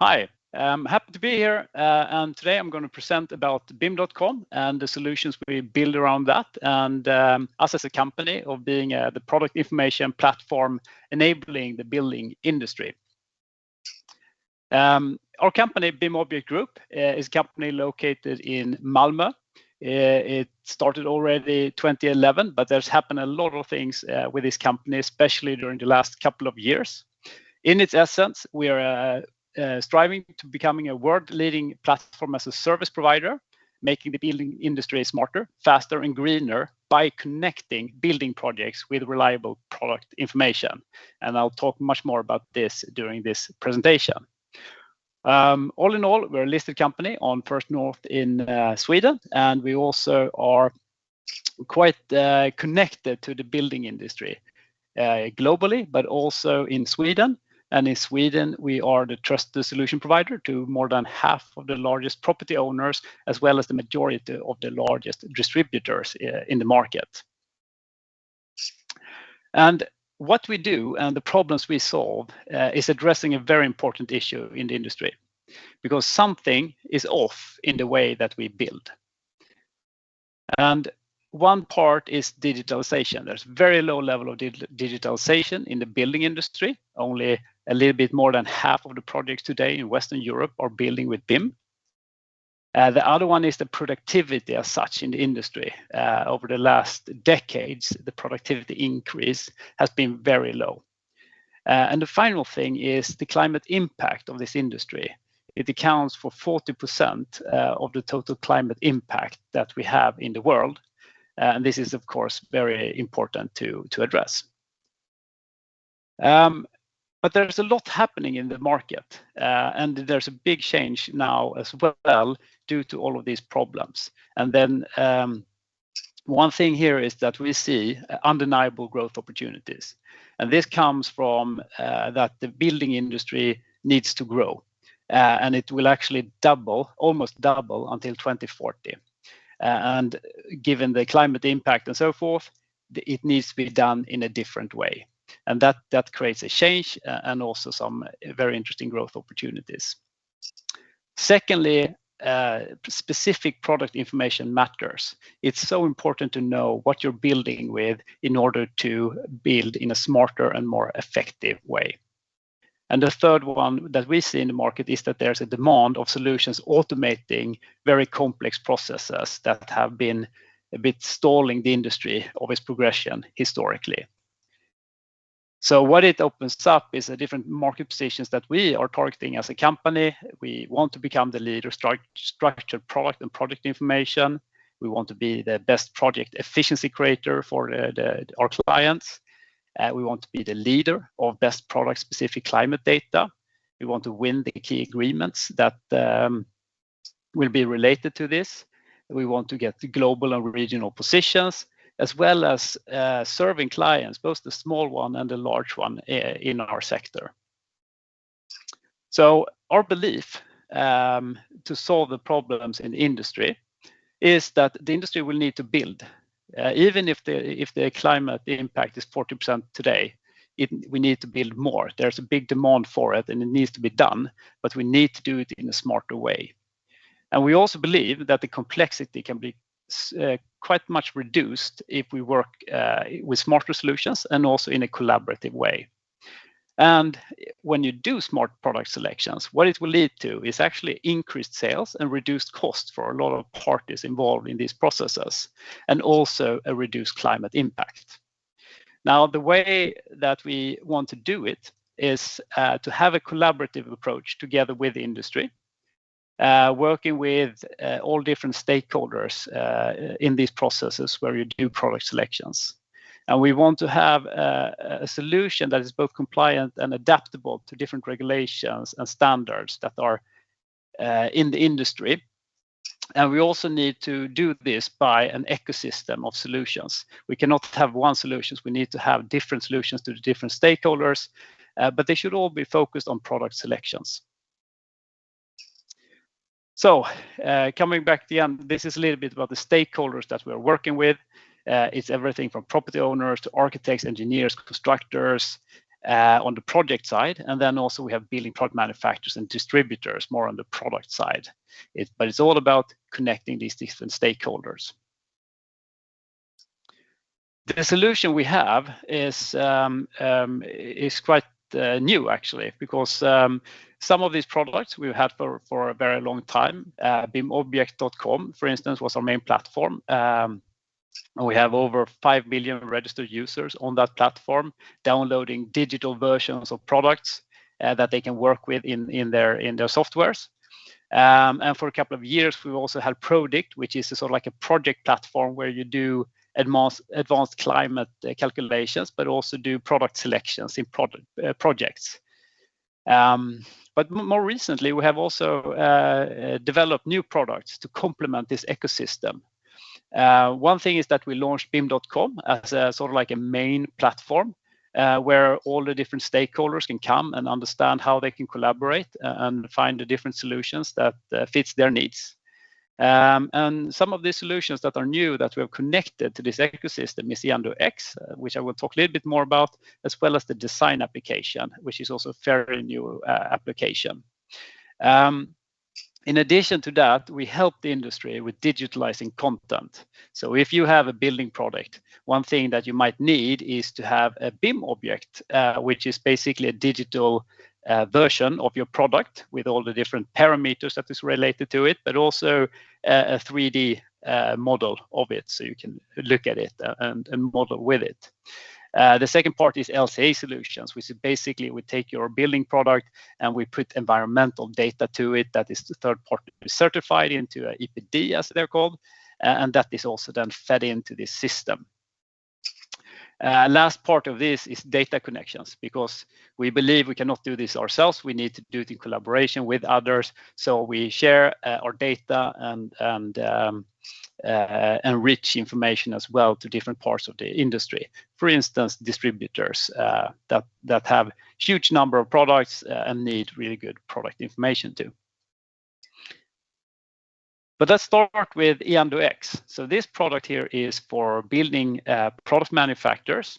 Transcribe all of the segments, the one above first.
Hi, I'm happy to be here, and today I'm going to present about BIM.com and the solutions we build around that, and us as a company of being the product information platform enabling the building industry. Our company, BIMobject Group, is a company located in Malmö. It started already 2011, but there's happened a lot of things with this company, especially during the last couple of years. In its essence, we are striving to becoming a world-leading platform as a service provider, making the building industry smarter, faster, and greener by connecting building projects with reliable product information. And I'll talk much more about this during this presentation. All in all, we're a listed company on First North in Sweden, and we also are quite connected to the building industry globally, but also in Sweden. And in Sweden, we are the trusted solution provider to more than half of the largest property owners, as well as the majority of the largest distributors in the market. And what we do and the problems we solve is addressing a very important issue in the industry, because something is off in the way that we build. And one part is digitalization. There's very low level of digitalization in the building industry. Only a little bit more than half of the projects today in Western Europe are building with BIM. The other one is the productivity as such in the industry. Over the last decades, the productivity increase has been very low. And the final thing is the climate impact of this industry. It accounts for 40% of the total climate impact that we have in the world. And this is, of course, very important to address. But there's a lot happening in the market, and there's a big change now as well due to all of these problems. And then one thing here is that we see undeniable growth opportunities. And this comes from that the building industry needs to grow, and it will actually almost double until 2040. And given the climate impact and so forth, it needs to be done in a different way. And that creates a change and also some very interesting growth opportunities. Secondly, specific product information matters. It's so important to know what you're building with in order to build in a smarter and more effective way. And the third one that we see in the market is that there's a demand of solutions automating very complex processes that have been a bit stalling the industry of its progression historically. So what it opens up is a different market positions that we are targeting as a company. We want to become the leader structured product and project information. We want to be the best project efficiency creator for our clients. We want to be the leader of best product specific climate data. We want to win the key agreements that will be related to this. We want to get the global and regional positions, as well as serving clients, both the small one and the large one in our sector. So our belief to solve the problems in the industry is that the industry will need to build. Even if the climate impact is 40% today, we need to build more. There's a big demand for it and it needs to be done, but we need to do it in a smarter way. And we also believe that the complexity can be quite much reduced if we work with smarter solutions and also in a collaborative way. And when you do smart product selections, what it will lead to is actually increased sales and reduced costs for a lot of parties involved in these processes, and also a reduced climate impact. Now, the way that we want to do it is to have a collaborative approach together with the industry, working with all different stakeholders in these processes where you do product selections. And we want to have a solution that is both compliant and adaptable to different regulations and standards that are in the industry. And we also need to do this by an ecosystem of solutions. We cannot have one solution. We need to have different solutions to the different stakeholders, but they should all be focused on product selections. So coming back to the end, this is a little bit about the stakeholders that we're working with. It's everything from property owners to architects, engineers, constructors, on the project side, and then also we have building product manufacturers and distributors more on the product side. But it's all about connecting these different stakeholders. The solution we have is quite new actually, because some of these products we've had for a very long time. BIMobject.com, for instance, was our main platform. And we have over 5 million registered users on that platform, downloading digital versions of products that they can work with in their softwares. And for a couple of years, we've also had Prodict, which is a sort of like a project platform where you do advanced climate calculations, but also do product selections in projects. But more recently, we have also developed new products to complement this ecosystem. One thing is that we launched BIM.com as a sort of like a main platform where all the different stakeholders can come and understand how they can collaborate and find the different solutions that fits their needs. And some of the solutions that are new that we have connected to this ecosystem is EandoX, which I will talk a little bit more about, as well as the design application, which is also a very new application. In addition to that, we help the industry with digitalizing content. So if you have a building product, one thing that you might need is to have a BIM object, which is basically a digital version of your product with all the different parameters that is related to it, but also a 3D model of it, so you can look at it and model with it. The second part is LCA solutions, which is basically we take your building product and we put environmental data to it that is third party certified into a EPD, as they're called, and that is also then fed into this system. Last part of this is data connections, because we believe we cannot do this ourselves. We need to do it in collaboration with others. So we share our data and enrich information as well to different parts of the industry. For instance, distributors that have huge number of products and need really good product information too. But let's start with EandoX. So this product here is for building product manufacturers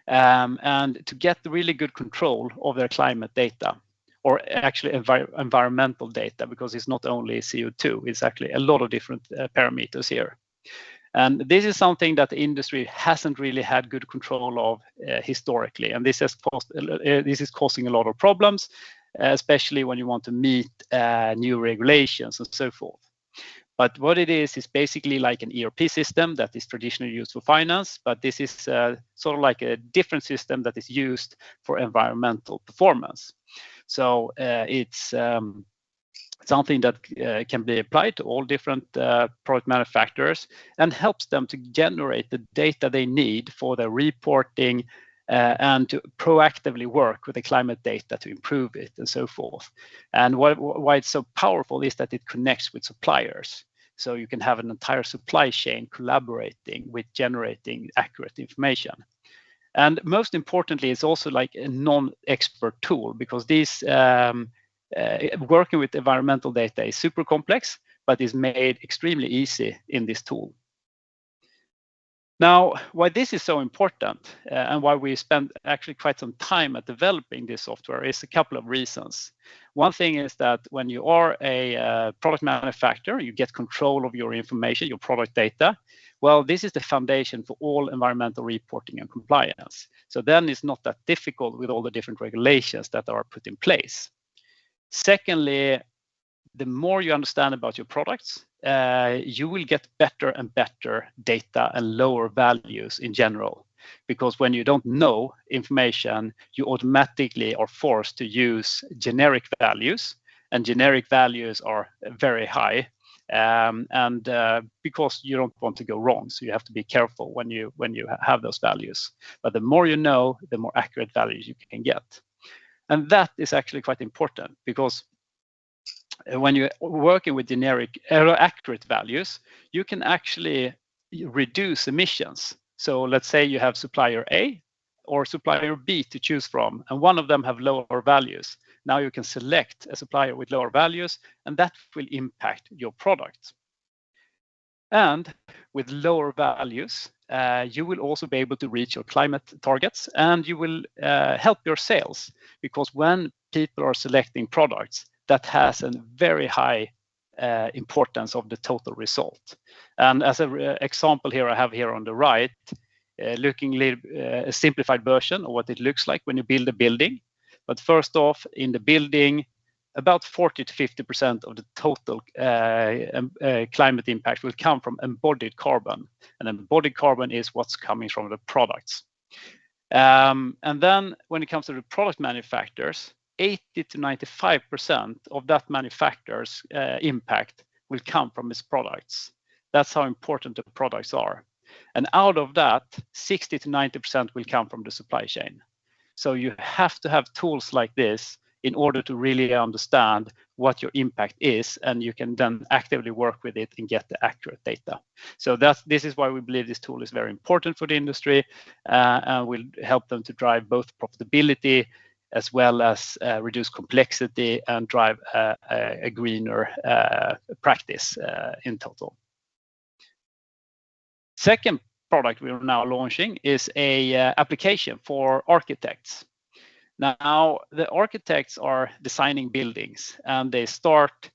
and to get really good control of their climate data, or actually environmental data, because it's not only CO2, it's actually a lot of different parameters here. And this is something that the industry hasn't really had good control of historically, and this is causing a lot of problems, especially when you want to meet new regulations and so forth. But what it is basically like an ERP system that is traditionally used for finance, but this is sort of like a different system that is used for environmental performance. So it's something that can be applied to all different product manufacturers and helps them to generate the data they need for their reporting and to proactively work with the climate data to improve it and so forth. And why it's so powerful is that it connects with suppliers. So you can have an entire supply chain collaborating with generating accurate information. And most importantly, it's also like a non-expert tool, because these working with environmental data is super complex, but is made extremely easy in this tool. Now, why this is so important and why we spend actually quite some time at developing this software is a couple of reasons. One thing is that when you are a product manufacturer, you get control of your information, your product data. Well, this is the foundation for all environmental reporting and compliance. So then it's not that difficult with all the different regulations that are put in place. Secondly, the more you understand about your products, you will get better and better data and lower values in general. Because when you don't know information, you automatically are forced to use generic values, and generic values are very high. Because you don't want to go wrong, so you have to be careful when you have those values. But the more you know, the more accurate values you can get. And that is actually quite important, because when you're working with generic accurate values, you can actually reduce emissions. So let's say you have supplier A or supplier B to choose from, and one of them have lower values. Now you can select a supplier with lower values, and that will impact your product. And with lower values, you will also be able to reach your climate targets, and you will help your sales, because when people are selecting products, that has a very high importance of the total result. And as an example here, I have here on the right, looking a simplified version of what it looks like when you build a building. But first off, in the building, about 40 to 50% of the total climate impact will come from embodied carbon. And embodied carbon is what's coming from the products. And then when it comes to the product manufacturers, 80 to 95% of that manufacturer's impact will come from its products. That's how important the products are. And out of that, 60 to 90% will come from the supply chain. So you have to have tools like this in order to really understand what your impact is, and you can then actively work with it and get the accurate data. So this is why we believe this tool is very important for the industry, and will help them to drive both profitability as well as reduce complexity and drive a greener practice in total. Second product we are now launching is a application for architects. Now, the architects are designing buildings, and they start.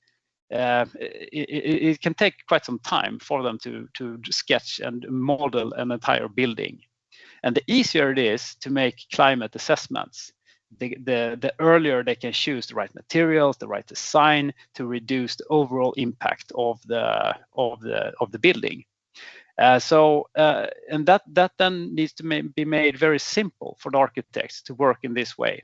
It can take quite some time for them to sketch and model an entire building. And the easier it is to make climate assessments, the earlier they can choose the right materials, the right design to reduce the overall impact of the building. And that then needs to be made very simple for the architects to work in this way.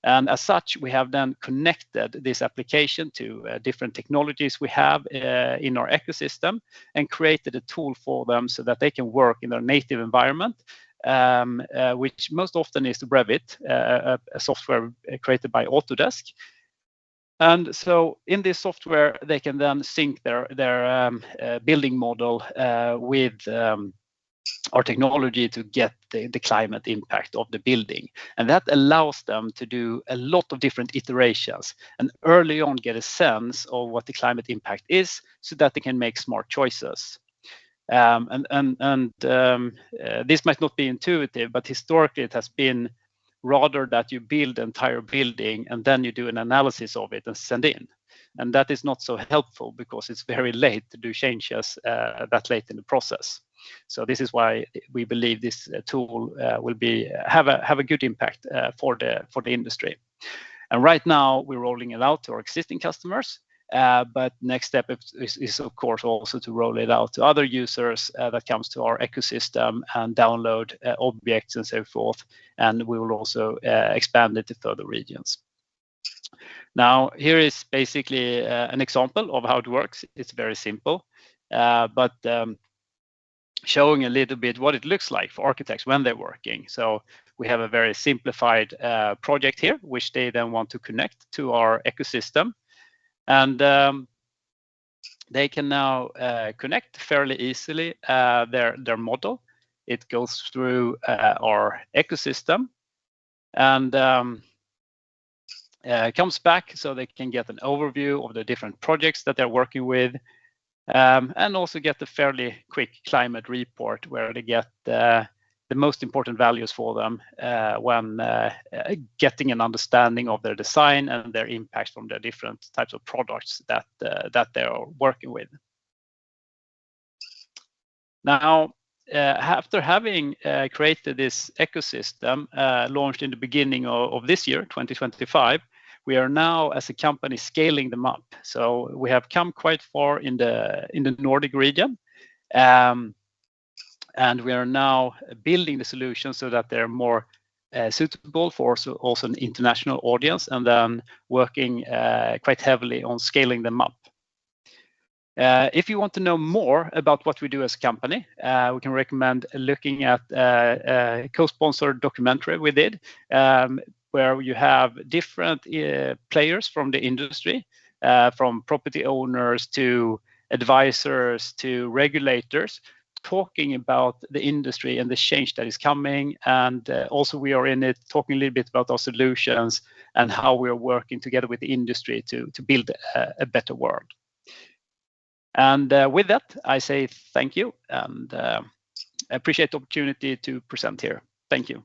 And as such, we have then connected this application to different technologies we have in our ecosystem, and created a tool for them so that they can work in their native environment, which most often is Revit, a software created by Autodesk. And so in this software, they can then sync their building model with our technology to get the climate impact of the building. And that allows them to do a lot of different iterations and early on get a sense of what the climate impact is, so that they can make smart choices. This might not be intuitive, but historically it has been rather that you build an entire building and then you do an analysis of it and send in. And that is not so helpful, because it's very late to do changes that late in the process. So this is why we believe this tool will have a good impact for the industry. And right now we're rolling it out to our existing customers. But next step is of course also to roll it out to other users that comes to our ecosystem and download objects and so forth. And we will also expand it to further regions. Now, here is basically an example of how it works. It's very simple, but showing a little bit what it looks like for architects when they're working. So we have a very simplified project here, which they then want to connect to our ecosystem. And they can now connect fairly easily their model. It goes through our ecosystem and comes back, so they can get an overview of the different projects that they're working with, and also get a fairly quick climate report where they get the most important values for them when getting an understanding of their design and their impact from the different types of products that they are working with. Now, after having created this ecosystem launched in the beginning of this year, 2025, we are now as a company scaling them up. So we have come quite far in the Nordic region. And we are now building the solutions so that they're more suitable for also an international audience, and then working quite heavily on scaling them up. If you want to know more about what we do as a company, we can recommend looking at a co-sponsored documentary we did, where you have different players from the industry, from property owners to advisors to regulators, talking about the industry and the change that is coming. And also we are in it talking a little bit about our solutions and how we are working together with the industry to build a better world. And with that, I say thank you and appreciate the opportunity to present here. Thank you.